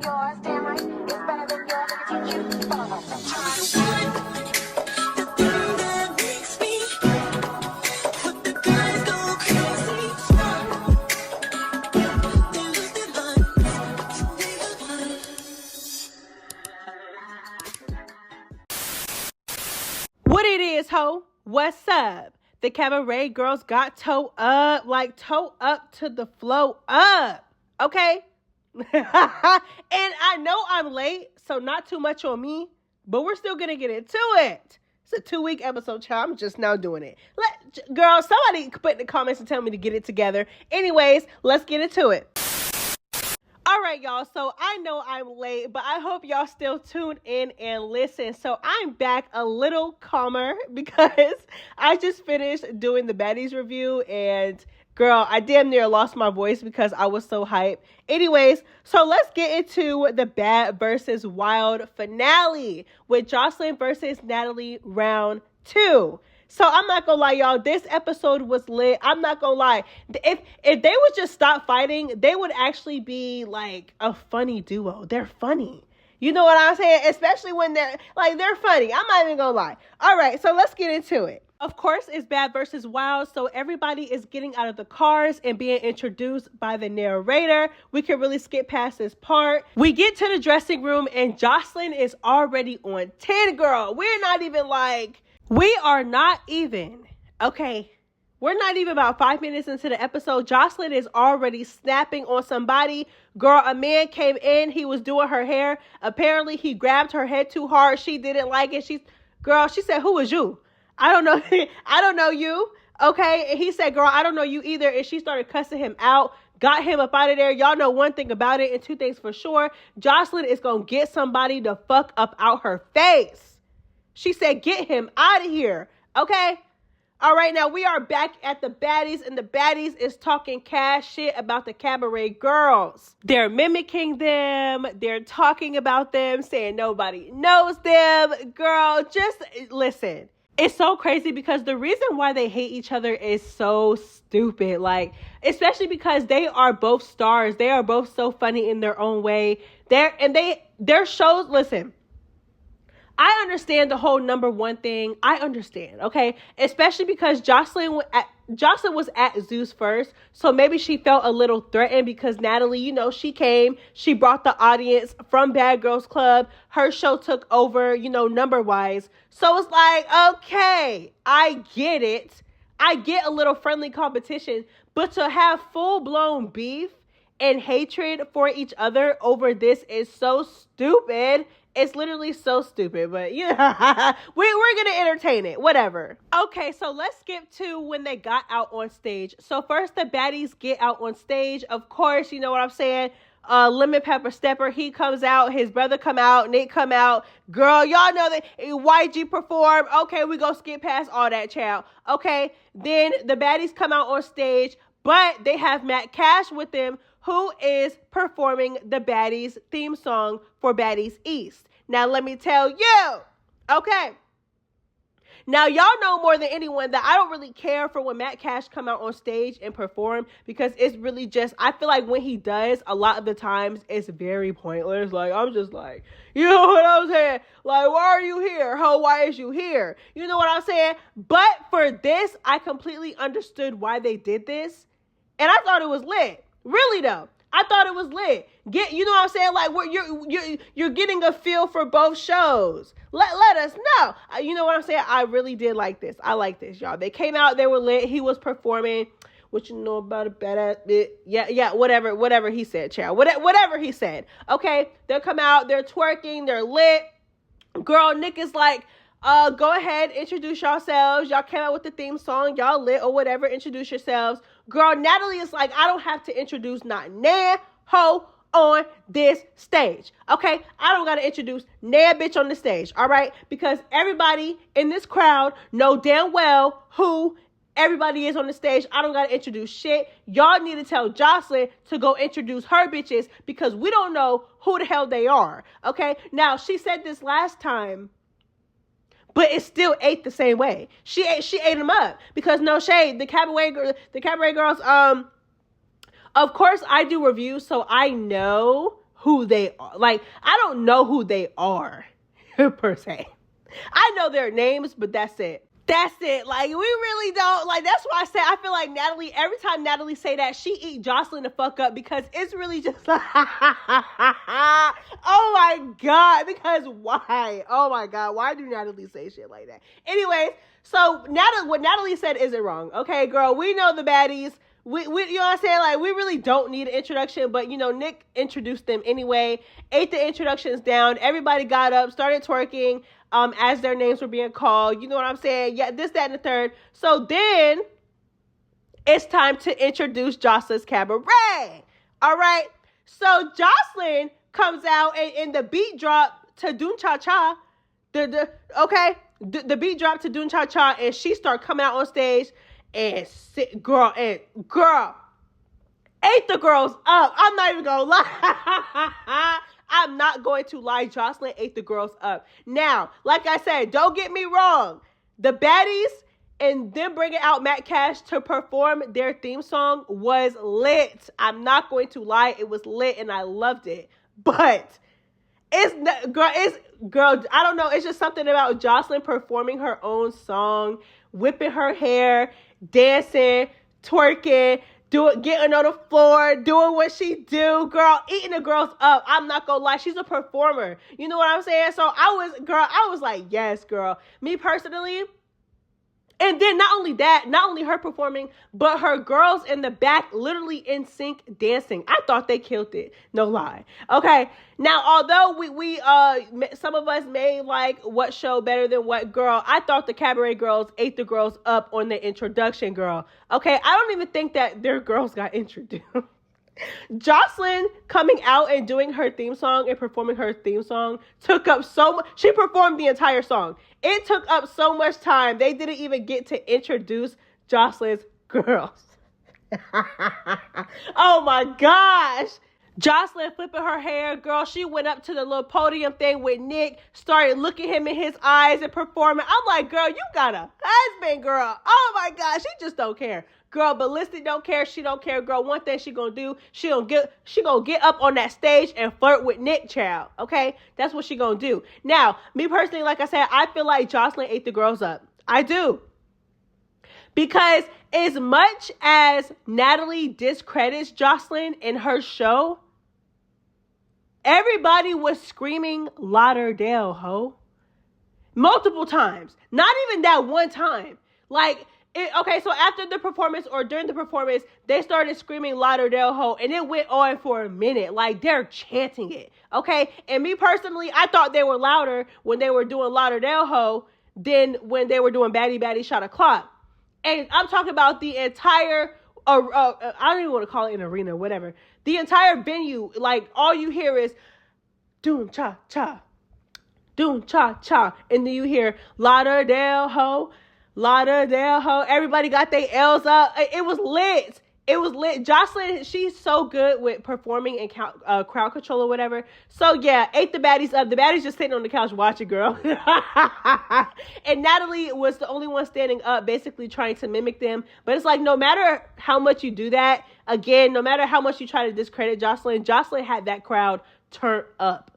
Yours, damn right, it's better than yours. I can teach you. What it is, ho? What's up? The Cabaret girls got toe up, like toe up to the flow up, okay? And I know I'm late, so not too much on me, but we're still gonna get into it. It's a 2-week episode, child. I'm just now doing it. Girl, somebody put in the comments and tell me to get it together. Anyways, let's get into it. All right, y'all. So I know I'm late, but I hope y'all still tune in and listen. So I'm back a little calmer because I just finished doing the Baddies review, and girl, I damn near lost my voice because I was so hyped. Anyways, so let's get into the Bad versus Wild finale with Joselyn versus Natalie round 2. So I'm not gonna lie, y'all, this episode was lit. I'm not gonna lie. If they would just stop fighting, they would actually be like a funny duo. They're funny. You know what I'm saying? Especially when they're funny. I'm not even gonna lie. All right, so let's get into it. Of course, it's Bad versus Wild, so everybody is getting out of the cars and being introduced by the narrator. We can really skip past this part. We get to the dressing room, and Joselyn is already on 10, girl. We're not even about 5 minutes into the episode. Joselyn is already snapping on somebody. Girl, a man came in. He was doing her hair. Apparently, he grabbed her head too hard. She didn't like it. She said, "Who is you? I don't know. I don't know you." Okay. And he said, "Girl, I don't know you either." And she started cussing him out. Got him up out of there. Y'all know one thing about it and two things for sure. Joselyn is going to get somebody to fuck up out her face. She said, "Get him out of here." Okay. All right. Now we are back at the Baddies, and the Baddies is talking cash shit about the Cabaret girls. They're mimicking them. They're talking about them, saying nobody knows them. Girl, just listen. It's so crazy because the reason why they hate each other is so stupid. Like, especially because they are both stars. They are both so funny in their own way. Their shows, listen. I understand the whole number one thing. I understand, okay? Especially because Joselyn was at Zeus first, so maybe she felt a little threatened because Natalie, she came, she brought the audience from Bad Girls Club. Her show took over, number-wise. So it's like, okay, I get it. I get a little friendly competition, but to have full-blown beef and hatred for each other over this is so stupid. It's literally so stupid, but yeah, we're going to entertain it. Whatever. Okay, so let's skip to when they got out on stage. So first, the Baddies get out on stage. Of course, you know what I'm saying? Lemon Pepper Stepper, he comes out. His brother come out. Nick come out. Girl, y'all know that YG perform. Okay, we go skip past all that, child. Okay, then the Baddies come out on stage, but they have Matt Cash with them, who is performing the Baddies theme song for Baddies East. Now, let me tell you, okay. Now, y'all know more than anyone that I don't really care for when Matt Cash come out on stage and perform, because it's really just, I feel like when he does, a lot of the times, it's very pointless. Like, I'm just like, you know what I'm saying? Like, why are you here? Ho, why is you here? You know what I'm saying? But for this, I completely understood why they did this. And I thought it was lit. Really, though. I thought it was lit. You know what I'm saying? Like, you're getting a feel for both shows. Let us know. You know what I'm saying? I really did like this. I like this, y'all. They came out. They were lit. He was performing. What you know about a badass bit? Yeah, whatever he said, child. Whatever he said. Okay, they'll come out. They're twerking. They're lit. Girl, Nick is like, go ahead, introduce yourselves. Y'all came out with the theme song. Y'all lit or whatever. Introduce yourselves. Girl, Natalie is like, I don't have to introduce not nan ho on this stage. Okay? I don't got to introduce nan bitch on the stage. All right? Because everybody in this crowd know damn well who everybody is on the stage. I don't got to introduce shit. Y'all need to tell Joselyn to go introduce her bitches because we don't know who the hell they are. Okay? Now, she said this last time, but it still ate the same way. She ate them up because no shade. The Cabaret girls. Of course I do reviews, so I know who they are. Like, I don't know who they are, per se. I know their names, but that's it. That's it. Like, we really don't. Like, that's why I say I feel like Natalie, every time Natalie say that, she eat Joselyn the fuck up, because it's really just like, oh my God. Because why? Oh my God. Why do Natalie say shit like that? Anyways, so what Natalie said isn't wrong. Okay, girl, we know the baddies. We you know what I'm saying? Like, we really don't need an introduction, but, you know, Nick introduced them anyway, ate the introductions down. Everybody got up, started twerking as their names were being called. You know what I'm saying? Yeah, this, that, and the third. So then it's time to introduce Joseline's Cabaret. All right? So Joselyn comes out, and the beat drop to Doon Cha Cha. The beat drop to Doon Cha Cha, and she start coming out on stage. And girl, ate the girls up. I'm not even gonna lie. I'm not going to lie. Joselyn ate the girls up. Now, like I said, don't get me wrong. The baddies and them bringing out Matt Cash to perform their theme song was lit. I'm not going to lie. It was lit, and I loved it. But girl, I don't know. It's just something about Joselyn performing her own song, whipping her hair, dancing, twerking, getting on the floor, doing what she do, girl, eating the girls up. I'm not gonna lie, she's a performer. You know what I'm saying? So I was like, yes, girl. Me personally. And then not only her performing, but her girls in the back literally in sync dancing. I thought they killed it. No lie. Okay. Now, although we some of us may like what show better than what girl, I thought the Cabaret girls ate the girls up on the introduction, girl. Okay. I don't even think that their girls got introduced. Joselyn coming out and doing her theme song and performing her theme song took up so much. She performed the entire song. It took up so much time. They didn't even get to introduce Joselyn's girls. Oh my gosh. Joselyn flipping her hair, girl. She went up to the little podium thing with Nick, started looking him in his eyes and performing. I'm like, girl, you got a husband, girl. Oh my gosh, she just don't care. Girl, Ballistic don't care. She don't care, girl. One thing she gonna do, she gonna get up on that stage and flirt with Nick, child. Okay, that's what she gonna do. Now, me personally, like I said, I feel like Joselyn ate the girls up. I do, because as much as Natalie discredits Joselyn in her show, everybody was screaming Lauderdale, ho, multiple times. Not even that one time, like. Okay, so after the performance or during the performance, they started screaming Lauderdale Ho, and it went on for a minute. Like, they're chanting it, okay? And me personally, I thought they were louder when they were doing Lauderdale Ho than when they were doing Baddy Shot O'Clock. And I'm talking about the entire, I don't even want to call it an arena, whatever. The entire venue, like, all you hear is Doon Cha Cha, Doon Cha Cha. And then you hear Lauderdale Ho, Lauderdale Ho. Everybody got their L's up. It was lit. It was lit. Joselyn, she's so good with performing and crowd control or whatever. So yeah, ate the baddies up. The baddies just sitting on the couch watching, girl. And Natalie was the only one standing up, basically trying to mimic them. But it's like, no matter how much you do that, again, no matter how much you try to discredit Joselyn had that crowd turned up.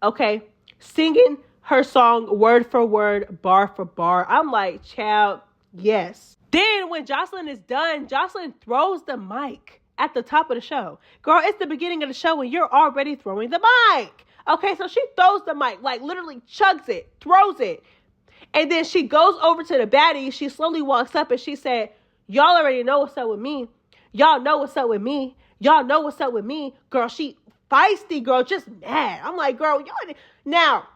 Okay? Singing her song word for word, bar for bar. I'm like, child, yes. Then when Joselyn is done, Joselyn throws the mic at the top of the show. Girl, it's the beginning of the show and you're already throwing the mic. Okay, so she throws the mic, like literally chugs it, throws it. And then she goes over to the baddie. She slowly walks up and she said, y'all already know what's up with me. Y'all know what's up with me. Y'all know what's up with me. Girl, she feisty, girl, just mad. I'm like, girl, y'all. Now,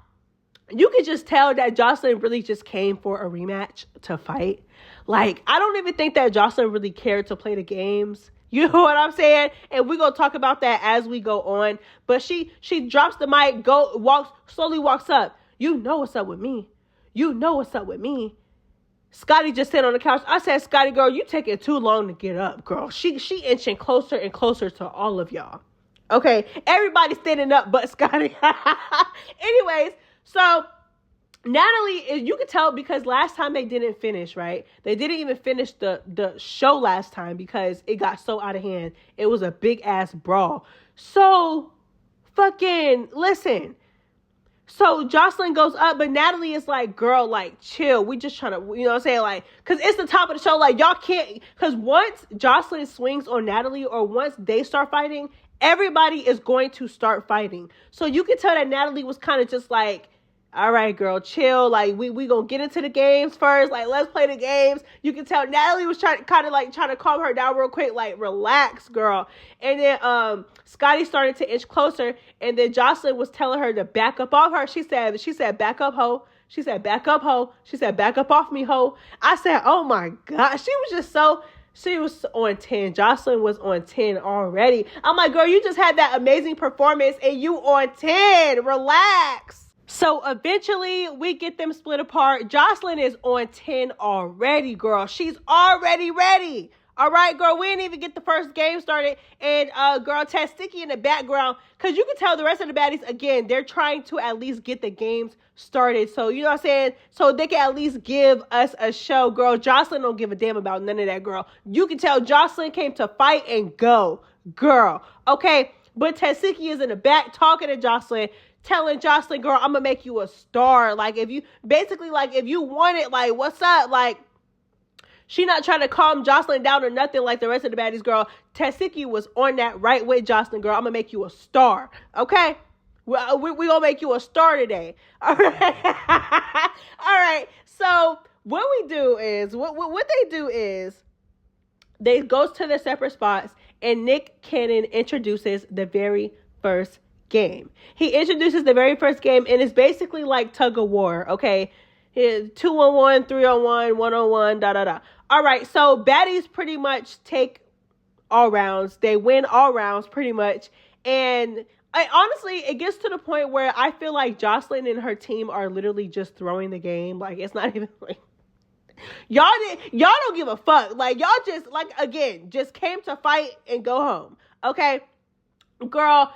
you could just tell that Joselyn really just came for a rematch to fight. Like, I don't even think that Joselyn really cared to play the games. You know what I'm saying? And we're going to talk about that as we go on. But she drops the mic, slowly walks up. You know what's up with me. You know what's up with me. Scotty just sat on the couch. I said, Scotty, girl, you taking too long to get up, girl. She inching closer and closer to all of y'all. Okay? Everybody's standing up but Scotty. Anyways, so Natalie, you could tell because last time they didn't finish, right? They didn't even finish the show last time because it got so out of hand. It was a big ass brawl. So fucking, listen. So Joselyn goes up, but Natalie is like, girl, like, chill. We just trying to, you know what I'm saying? Like, because it's the top of the show. Like, y'all can't, because once Joselyn swings on Natalie or once they start fighting, everybody is going to start fighting. So you can tell that Natalie was kind of just like, all right, girl, chill. Like, we gonna get into the games first. Like, let's play the games. You can tell Natalie was trying to calm her down real quick. Like, relax, girl. And then Scotty started to inch closer, and then Joselyn was telling her to back up off her. She said, back up, ho. She said, back up, ho. She said, back up off me, ho. I said, oh my God. She was on 10. Joselyn was on 10 already. I'm like, girl, you just had that amazing performance, and you on 10. Relax. So eventually we get them split apart. Joselyn is on 10 already, girl. She's already ready. All right, girl, we didn't even get the first game started. And girl, Tastic in the background, because you can tell the rest of the baddies, again, they're trying to at least get the games started. So, you know what I'm saying? So they can at least give us a show, girl. Joselyn don't give a damn about none of that, girl. You can tell Joselyn came to fight and go, girl. Okay, but Tasiki is in the back talking to Joselyn, telling Joselyn, girl, I'm gonna make you a star. Like, if you want it, like, what's up? Like, she not trying to calm Joselyn down or nothing like the rest of the baddies, girl. Tasiki was on that right with Joselyn, girl. I'm gonna make you a star, okay? We gonna make you a star today. All right. All right. So what we do is, what they do is, they go to their separate spots, and Nick Cannon introduces the very first game. He introduces the very first game, and it's basically like tug of war, okay? 2-on-1, 3-on-1, 1-on-1, da-da-da. All right, so baddies pretty much take all rounds. They win all rounds pretty much. And honestly, it gets to the point where I feel like Joselyn and her team are literally just throwing the game. Like, it's not even like, y'all don't give a fuck. Like, y'all just, like, again, just came to fight and go home, okay? Girl,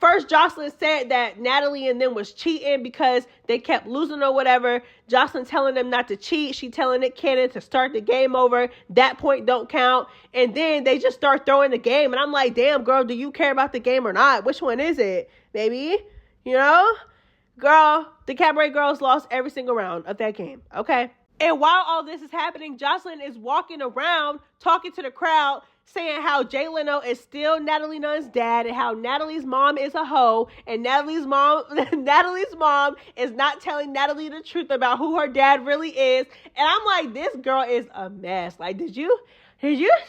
first Joselyn said that Natalie and them was cheating because they kept losing or whatever. Joselyn telling them not to cheat. She telling Nick Cannon to start the game over. That point don't count. And then they just start throwing the game. And I'm like, damn, girl, do you care about the game or not? Which one is it, baby? You know? Girl, the Cabaret girls lost every single round of that game, okay? And while all this is happening, Joselyn is walking around talking to the crowd, saying how Jay Leno is still Natalie Nunn's dad, and how Natalie's mom is a hoe, and Natalie's mom is not telling Natalie the truth about who her dad really is. And I'm like, this girl is a mess. Like, did you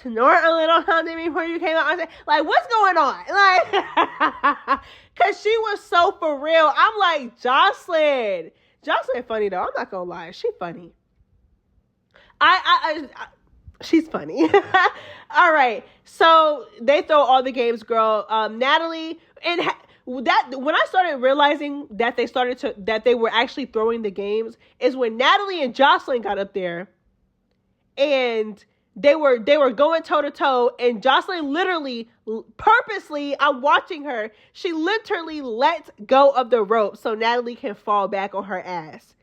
snort a little something before you came out? I said, like, what's going on? Like, cause she was so for real. I'm like, Joselyn funny though. I'm not gonna lie, she funny. She's funny. All right. So they throw all the games, girl. Natalie, and that when I started realizing that they were actually throwing the games is when Natalie and Joselyn got up there, and they were going toe to toe, and Joselyn literally, purposely, I'm watching her. She literally let go of the rope so Natalie can fall back on her ass.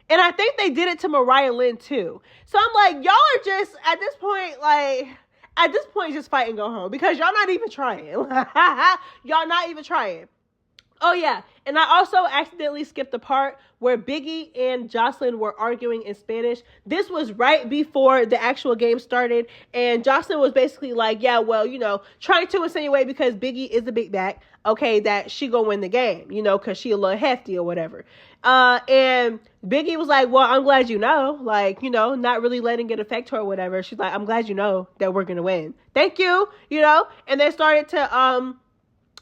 And I think they did it to Mariah Lynn too. So I'm like, y'all are just, at this point, just fight and go home. Because y'all not even trying. Y'all not even trying. Oh yeah, and I also accidentally skipped the part where Biggie and Joselyn were arguing in Spanish. This was right before the actual game started, and Joselyn was basically like, yeah, well, you know, trying to insinuate because Biggie is a big back, okay, that she gonna win the game, you know, because she a little hefty or whatever. And Biggie was like, well, I'm glad you know, like, you know, not really letting it affect her or whatever. She's like, I'm glad you know that we're gonna win. Thank you, you know, and they started to,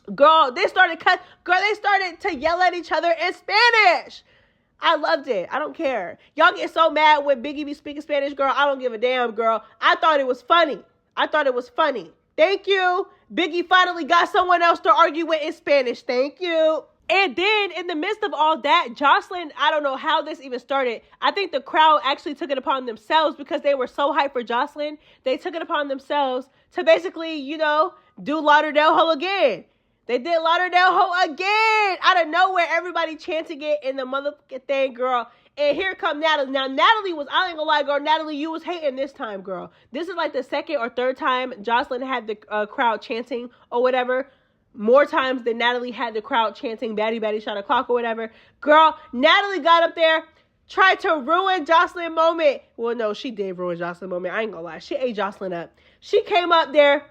they started to yell at each other in Spanish. I loved it. I don't care. Y'all get so mad when Biggie be speaking Spanish, girl. I don't give a damn, girl. I thought it was funny. Thank you. Biggie finally got someone else to argue with in Spanish. Thank you. And then in the midst of all that, Joselyn, I don't know how this even started. I think the crowd actually took it upon themselves because they were so hyped for Joselyn. They took it upon themselves to basically, you know, do Lauderdale Ho again. They did Lauderdale Ho again. Out of nowhere, everybody chanting it in the motherfucking thing, girl. And here come Natalie. Now, Natalie was, I ain't gonna lie, girl, Natalie, you was hating this time, girl. This is like the second or third time Joselyn had the crowd chanting or whatever. more times than Natalie had the crowd chanting Baddie, Baddie, shot o'clock or whatever. Girl, Natalie got up there, tried to ruin Joselyn moment. Well, no, she did ruin Joselyn moment. I ain't gonna lie. She ate Joselyn up. She came up there.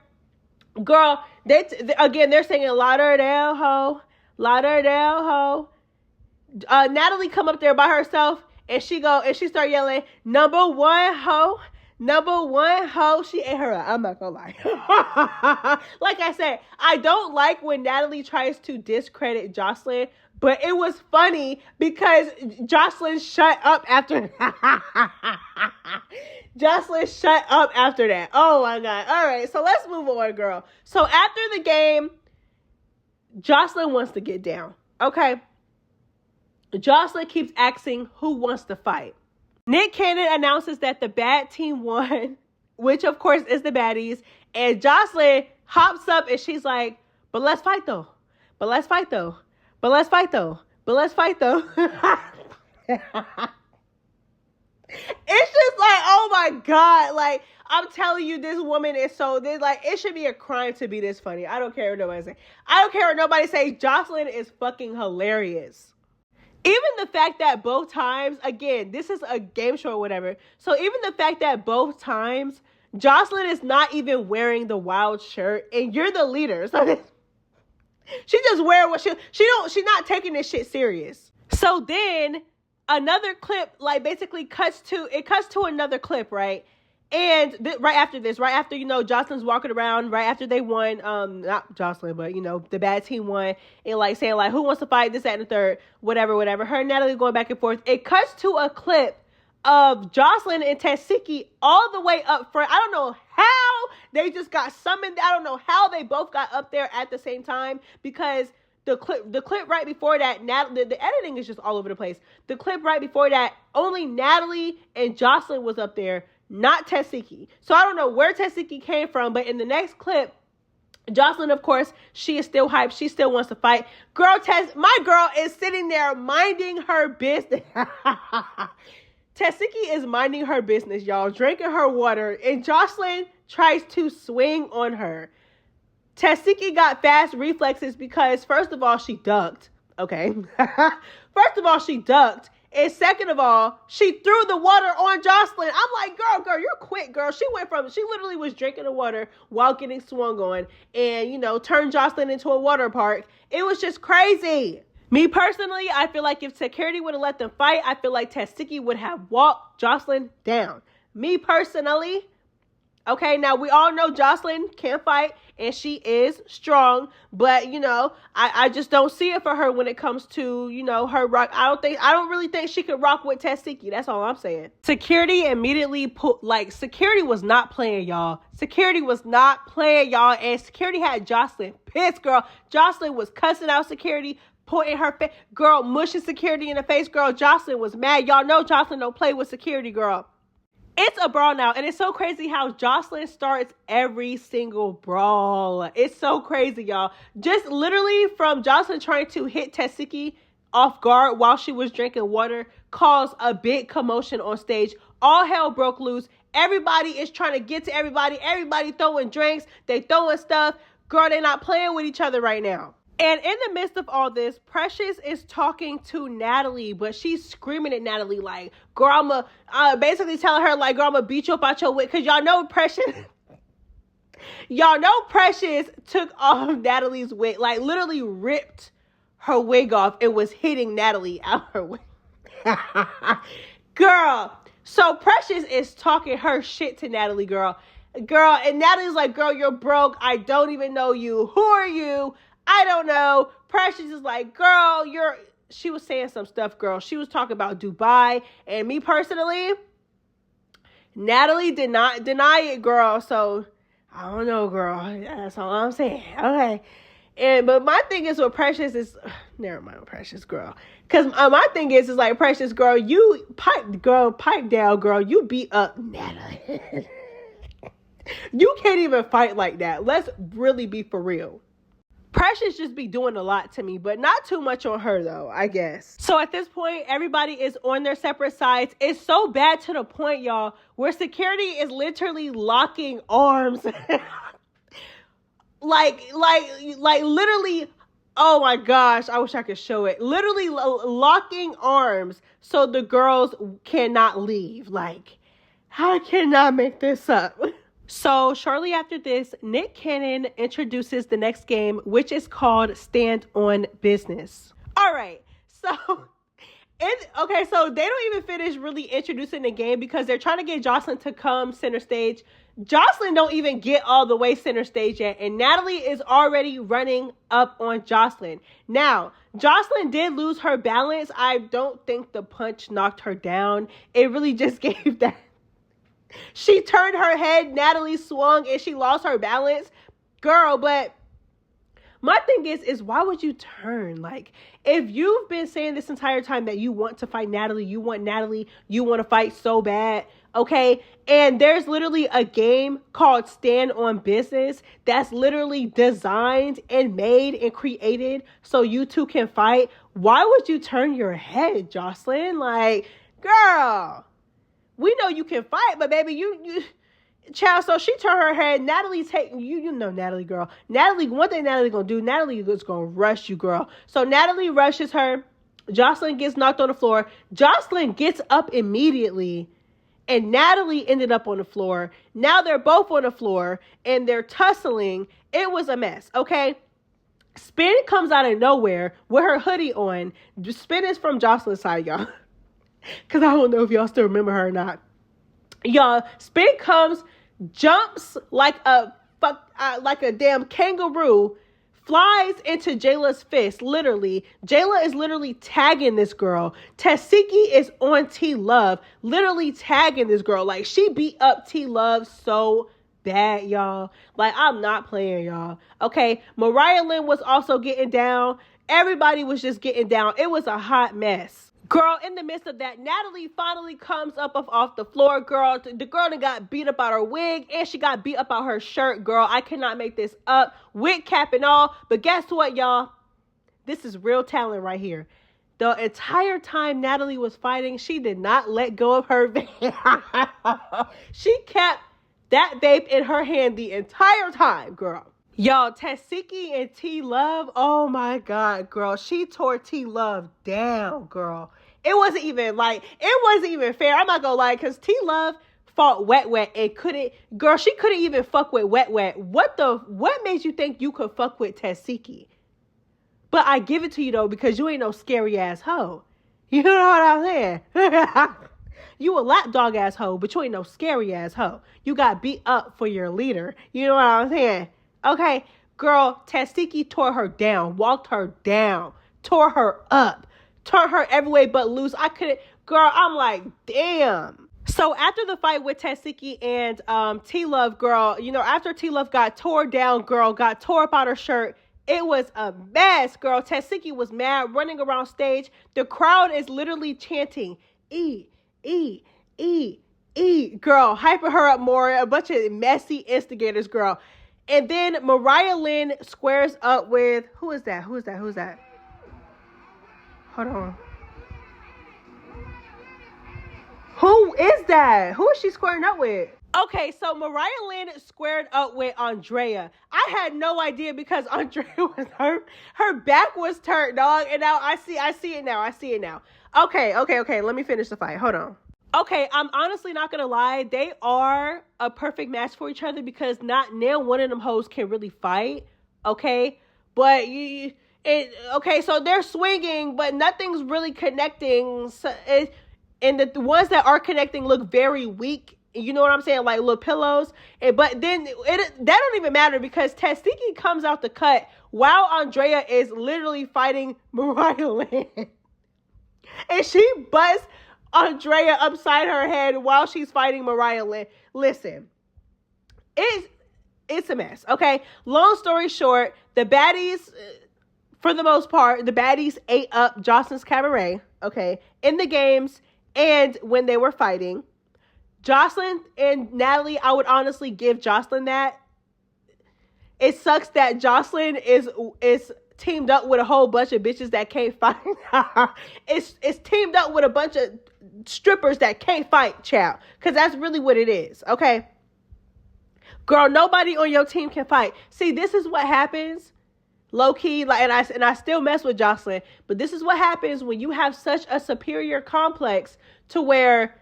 Girl, again, they're singing Lauderdale Ho, Lauderdale Ho. Natalie come up there by herself and she start yelling, number one ho, number one ho. She ate her up. I'm not gonna lie. Like I said, I don't like when Natalie tries to discredit Joselyn, but it was funny because Joselyn shut up after Joselyn shut up after that. Oh my God. All right, so let's move on, girl. So after the game, Joselyn wants to get down. Okay. Joselyn keeps asking who wants to fight. Nick Cannon announces that the bad team won, which of course is the Baddies. And Joselyn hops up and she's like, but let's fight though. But let's fight though. But let's fight though. But let's fight though. It's just like, oh my God. Like, I'm telling you, this woman is so, it should be a crime to be this funny. I don't care what nobody say. I don't care what nobody say. Joselyn is fucking hilarious. Even the fact that both times, again, this is a game show or whatever. So even the fact that both times, Joselyn is not even wearing the wild shirt and you're the leader. So she just wear what she's not taking this shit serious. So then another clip, like, basically cuts to another clip, right? And right after, Joselyn's walking around right after they won, not Joselyn, but, the bad team won, and, like, saying, like, who wants to fight, this, that, and the third, whatever. Her and Natalie going back and forth. It cuts to a clip of Joselyn and Tasiki all the way up front. I don't know how they just got summoned. I don't know how they both got up there at the same time, because the clip right before that, the editing is just all over the place. The clip right before that, only Natalie and Joselyn was up there, not Tasiki. So I don't know where Tasiki came from, but in the next clip, Joselyn, of course, she is still hyped. She still wants to fight. My girl is sitting there minding her business. Tasiki is minding her business, y'all, drinking her water, and Joselyn tries to swing on her. Tasiki got fast reflexes because, first of all, she ducked. Okay. First of all, she ducked. And second of all, she threw the water on Joselyn. I'm like, girl, you're quick, girl. She literally was drinking the water while getting swung on and, turned Joselyn into a water park. It was just crazy. Me personally, I feel like if security would have let them fight, I feel like Tasiki would have walked Joselyn down. Me personally. Okay, now we all know Joselyn can fight and she is strong, but I just don't see it for her when it comes to, her rock. I don't really think she could rock with Tasiki. That's all I'm saying. Security immediately security was not playing, y'all. Security was not playing, y'all, and security had Joselyn pissed, girl. Joselyn was cussing out security, pointing her face, girl, mushing security in the face, girl. Joselyn was mad. Y'all know Joselyn don't play with security, girl. It's a brawl now, and it's so crazy how Joselyn starts every single brawl. It's so crazy, y'all. Just literally from Joselyn trying to hit Tasiki off guard while she was drinking water caused a big commotion on stage. All hell broke loose. Everybody is trying to get to everybody. Everybody throwing drinks. They throwing stuff. Girl, they're not playing with each other right now. And in the midst of all this, Precious is talking to Natalie, but she's screaming at Natalie like, girl, basically telling her like, girl, I'm gonna beat you up out your wig. Cause y'all know Precious took off Natalie's wig, like literally ripped her wig off and was hitting Natalie out her wig. Girl, so Precious is talking her shit to Natalie, girl, and Natalie's like, girl, you're broke. I don't even know you. Who are you? I don't know. Precious is like, girl, she was saying some stuff, girl. She was talking about Dubai. And me personally, Natalie did not deny it, girl. So, I don't know, girl. That's all I'm saying. Okay. But my thing is with Precious is, never mind with Precious, girl. Because my thing is like, Precious, girl, you pipe down, girl. You beat up Natalie. You can't even fight like that. Let's really be for real. Precious just be doing a lot to me, but not too much on her though, I guess. So at this point, everybody is on their separate sides. It's so bad to the point, y'all, where security is literally locking arms. like literally, oh my gosh, I wish I could show it. Literally locking arms so the girls cannot leave. Like, I cannot make this up. So shortly after this, Nick Cannon introduces the next game, which is called Stand on Business. All right, so so they don't even finish really introducing the game because they're trying to get Joselyn to come center stage. Joselyn don't even get all the way center stage yet, and Natalie is already running up on Joselyn. Now, Joselyn did lose her balance. I don't think the punch knocked her down. It really just gave that. She turned her head, Natalie swung, and she lost her balance. Girl, but my thing is why would you turn? Like, if you've been saying this entire time that you want to fight Natalie, you want to fight so bad, okay? And there's literally a game called Stand on Business that's literally designed and made and created so you two can fight. Why would you turn your head, Joselyn? Like, girl, we know you can fight, but baby, you child, so she turned her head. Natalie taking you know Natalie, girl. Natalie, one thing Natalie gonna do, Natalie is gonna rush you, girl. So Natalie rushes her. Joselyn gets knocked on the floor. Joselyn gets up immediately, and Natalie ended up on the floor. Now they're both on the floor, and they're tussling. It was a mess, okay? Spin comes out of nowhere with her hoodie on. Spin is from Joselyn's side, y'all. Because I don't know if y'all still remember her or not. Y'all, Spin comes, jumps like a damn kangaroo, flies into Jayla's fist, literally. Jayla is literally tagging this girl. Tasiki is on T-Love, literally tagging this girl. Like, she beat up T-Love so bad, y'all. Like, I'm not playing, y'all. Okay, Mariah Lynn was also getting down. Everybody was just getting down. It was a hot mess. Girl, in the midst of that, Natalie finally comes up off the floor, girl. The girl that got beat up out her wig, and she got beat up out her shirt, girl. I cannot make this up. Wig cap and all. But guess what, y'all? This is real talent right here. The entire time Natalie was fighting, she did not let go of her vape. She kept that vape in her hand the entire time, girl. Y'all, Tasiki and T-Love, oh my God, girl. She tore T-Love down, girl. It wasn't even fair. I'm not gonna lie, because T-Love fought Wet and she couldn't even fuck with Wet. What made you think you could fuck with Tasiki? But I give it to you though, because you ain't no scary ass hoe. You know what I'm saying? You a lapdog ass hoe, but you ain't no scary ass hoe. You got beat up for your leader. You know what I'm saying? Okay, girl, Tasiki tore her down, walked her down, tore her up, turned her every way but loose. I couldn't, girl, I'm like, damn. So after the fight with Tasiki and T-Love, girl, after T-Love got tore down, girl, got tore up out her shirt, it was a mess, girl. Tasiki was mad, running around stage. The crowd is literally chanting, E, E, E, E, girl, hyping her up more, a bunch of messy instigators, girl. And then Mariah Lynn squares up with, who is that? Hold on. Who is that? Who is she squaring up with? Okay, so Mariah Lynn squared up with Andrea. I had no idea because Andrea was her back was turned, dog. And now I see it now. Okay. Let me finish the fight. Hold on. Okay, I'm honestly not gonna lie. They are a perfect match for each other because not one of them hoes can really fight. Okay, but so they're swinging, but nothing's really connecting. And the ones that are connecting look very weak. You know what I'm saying? Like little pillows. But then that don't even matter because Tasiki comes out the cut while Andrea is literally fighting Mariah Lynn, and she busts Andrea upside her head while she's fighting Mariah Lynn. Listen, it's a mess, okay? Long story short, the baddies, for the most part, the baddies ate up Joselyn's Cabaret, okay, in the games and when they were fighting. Joselyn and Natalie, I would honestly give Joselyn that. It sucks that Joselyn is teamed up with a whole bunch of bitches that can't fight. It's teamed up with a bunch of strippers that can't fight, child. Because that's really what it is, okay? Girl, nobody on your team can fight. See, this is what happens, low key, like, and I still mess with Joselyn, but this is what happens when you have such a superior complex to where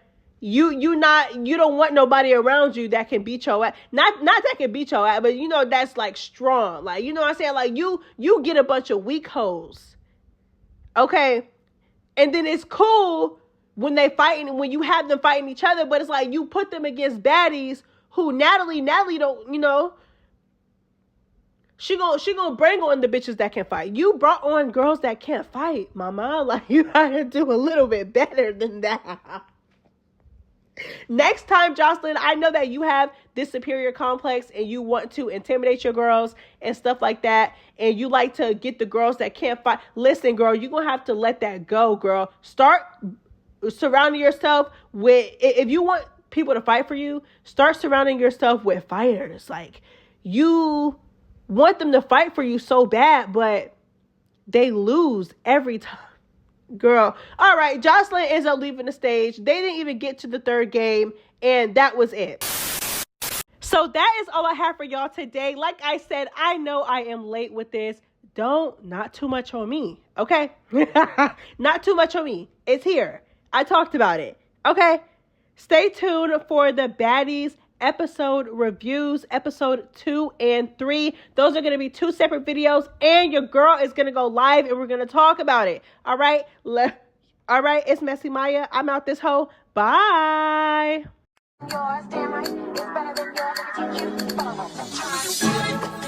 you don't want nobody around you that can beat your ass. Not that can beat your ass, but you know that's like strong. Like, you know what I'm saying? Like you get a bunch of weak hoes. Okay? And then it's cool when they fighting, when you have them fighting each other, but it's like you put them against baddies who Natalie don't, you know, she gonna bring on the bitches that can fight. You brought on girls that can't fight, mama. Like, you gotta do a little bit better than that. Next time, Joselyn, I know that you have this superior complex and you want to intimidate your girls and stuff like that, and you like to get the girls that can't fight. Listen, girl, you're going to have to let that go, girl. Start surrounding yourself with, if you want people to fight for you, start surrounding yourself with fighters. Like, you want them to fight for you so bad, but they lose every time. Girl. All right. Joselyn ends up leaving the stage. They didn't even get to the third game, and that was it. So that is all I have for y'all today. Like I said, I know I am late with this. Not too much on me. Okay? Not too much on me. It's here. I talked about it. Okay? Stay tuned for the Baddies episode reviews, episode 2 and 3. Those are going to be 2 separate videos, and your girl is going to go live and we're going to talk about it. All right. All right. It's Messy Maya. I'm out this hoe. Bye. Yours, damn right. It's better than yours. I can teach you.